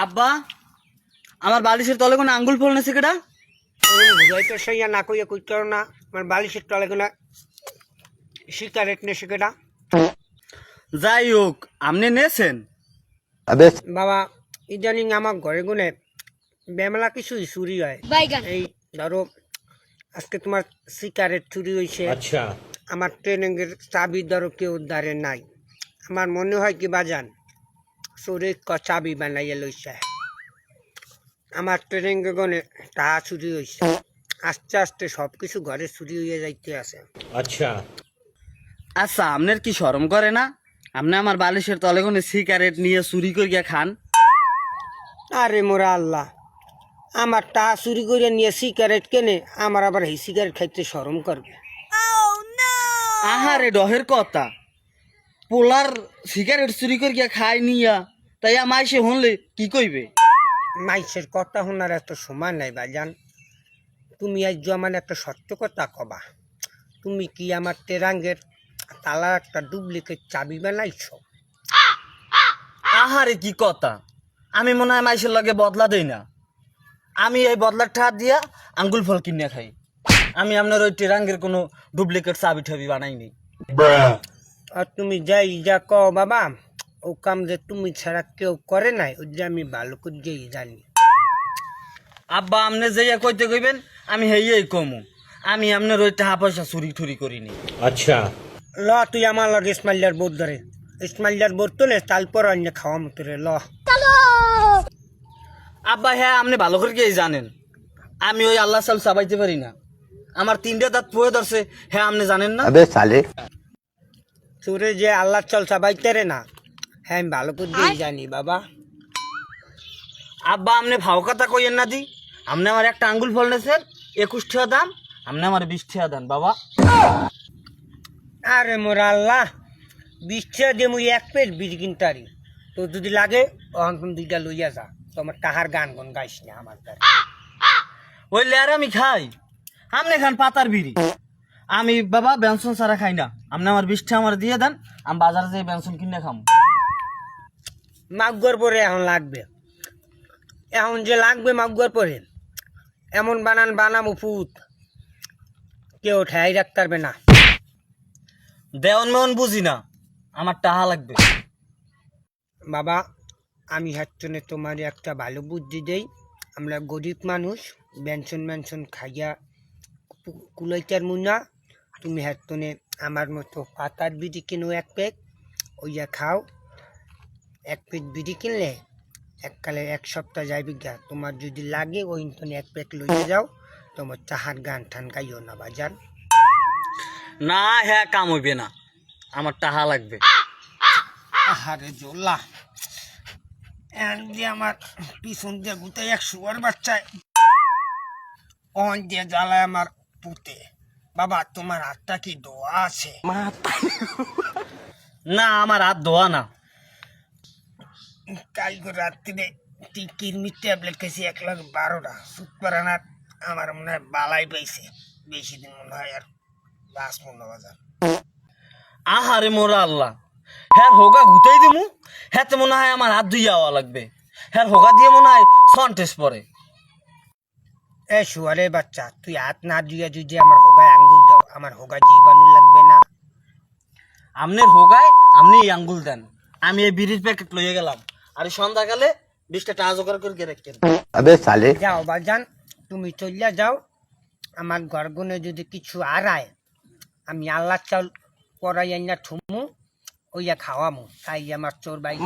আব্বা আমার বালিশের তলে কোনো আঙ্গুল ফল নেছে কেডা? বুঝাইতে সেইয়া না কইয়া কইতে পারো না আমার বালিশের তলে কোনো সিগারেট নেছে কেটা। যাই হোক আপনি নেছেন। বাবা ইদানিং আমার ঘরে গুনে বেমেলা কিছুই চুরি হয়। এই ধরো আজকে তোমার সিগারেট চুরি হয়েছে, আমার ট্রেনিংয়ের চাবি ধরো কেউ দ্বারে নাই। আমার মনে হয় কি বাজান চোরে চাবি বানাইয়া লইছে। আমার ট্রেনিংয়ে গনে টাকা চুরি হয়েছে, আস্তে আস্তে সব কিছু ঘরে চুরি হইয়া যাইতে আছে। আচ্ছা আপনার কি শরম করে না? আপনি আমার বালিশের তলে কোনো সিগারেট নিয়ে চুরি করিয়া খান? আরে মোরা আল্লাহ, আমার টাকা চুরি করে নিয়ে সিগারেট কেনে, আমার আবার এই সিগারেট খাইতে শরম করবে? আহারে ডহের কথা, পোলার সিগারেট চুরি করিয়া খাই নিয়া তাই আমায় হনলে কি কইবে? মাইসের কথা শোনার এত সময় নাই বাজান। তুমি আজ আমার একটা সত্য কথা কবা, তুমি কি আমার তেরাঙ্গের তালার একটা ডুপ্লিকেট চাবি বানাইছো? আহারে কি কথা, আমি মনে হয় মাইসের লগে বদলা দেই না। আমি এই বদলার টাকা দিয়া আঙ্গুল ফল কিনে খাই। আমি আপনার ওই টেরাঙ্গের কোনো ডুপ্লিকেট চাবি ঠাবি বানাইনি। আর তুমি যাই যা কও বাবা, ও কাম যে তুমি ছাড়া কেউ করে নাই, ওই যে আমি ভালো করে জানি। আব্বা আপনি যাইয়া কইতে কইবেন আমি হেই কমু, আমি আপনার ওই টাকা পয়সা চুরি টুরি করিনি। ল তুই আমার লগে ইসমাইলার বোর্ড ধরে, ইসমাইলার বোর্ড তোলে তারপর অন্য খাওয়া মতো রে। ল আব্বা হ্যাঁ আপনি ভালো করে গিয়ে জানেন আমি ওই আল্লাহ সাল চাবাইতে পারি না। আমার 3টে দাঁত পুয়ে ধরছে, হ্যাঁ আপনি জানেন না? তোরে যে আল্লাহ চল চাবাইতে রে না, হ্যাঁ আমি ভালো করে জানি বাবা। আব্বা আপনি ভাও কথা কইয়েন না দি, আপনি আমার একটা আঙ্গুল ফল নেছেন 21 টাকা দাম, আপনি আমার 20 টাকা দেন বাবা। আরে মোরা আল্লাহ, 20 টাকা দিয়ে মুই এক পেট বিড়ি কিনতারি, তো যদি লাগে তখন তুমি 2টা লইয়া যা, তোমার টাহার গান গন গাইস না আমার দ্বারা। ওই লেয়ার আমি খাই, আপনি খান পাতার বিড়ি। আমি বাবা বেনসন ছাড়া খাই না, আপনি আমার 20 টাকা আমার দিয়ে দেন, আমি বাজারে যেয়ে বেনসন কিনে খাম। মাগুয়ার পরে এখন লাগবে, এখন যে লাগবে মাগুয়ার পরে এমন বানান বানামু ফুট কেউ ঠাই রাখতে পারবে না। দেওয়ান মেওয়ান বুঝি না, আমার টাকা লাগবে। বাবা আমি হাতনে তোমার একটা ভালো বুদ্ধি দেই, আমরা গরিব মানুষ, বেনসন খাইয়া কুলাইটার মুনা, তুমি হাতনে আমার মতো পাতার বিড়ি কিনো 1 প্যাক, ওইয়া খাও। 1 প্যাক বিড়ি কিনলে এককালে 1 সপ্তাহ যাইবি গা। তোমার যদি লাগে ওই 1 প্যাক লইয়া যাও, তোমার চাহার গান ঠান গাইও না বাজান। না হ্যাঁ কাম হইবে না, আমার টাকা লাগবে। আহারে জোল্লা, আমার পিছন দিয়ে গুতাই 100 বাচ্চায় অন দিয়ে জ্বালায় আমার পুতে। বাবা তোমার হাতটা কি দোয়া আছে? না আমার হাত ধোয়া না। কালকে রাত্রিরে কিরমির ট্যাবলেট খেয়েছি 1,12,000 সুপারানার, আমার মনে হয় বালাই পাইছে, বেশি দিন মনে হয় আর বাঁচবো না বাজার। আহারে মোরা আল্লাহ, হ্যাঁ হোগা ঘুতাই দিমু, হ্যাঁ মনে হয় আমার হাত ধুইয়া হওয়া লাগবে। হ্যাঁ হোগা দিয়ে মনে হয় সন্টেস পরে। এ শুয়ারে বাচ্চা, তুই হাত না ধুইয়া যদি আমার হোগায় আঙ্গুল দাও, আমার হোগা জীবাণু লাগবে না? আমনের হোগায় আপনি এই আঙ্গুল দেন, আমি এই বিড়ির প্যাকেট লইয়ে গেলাম, আর সন্ধ্যাকালে 20টা টাকা জোগাড় করে রাখেন। যাও বাজান, তুমি চলিয়া যাও। আমার গর্গনে যদি কিছু আড়ায়, আমি আল্লাহ চাউল পরাই আইনা ঠুমু, ওইয়া খাওয়ামু, তাই আমার চোর বাই।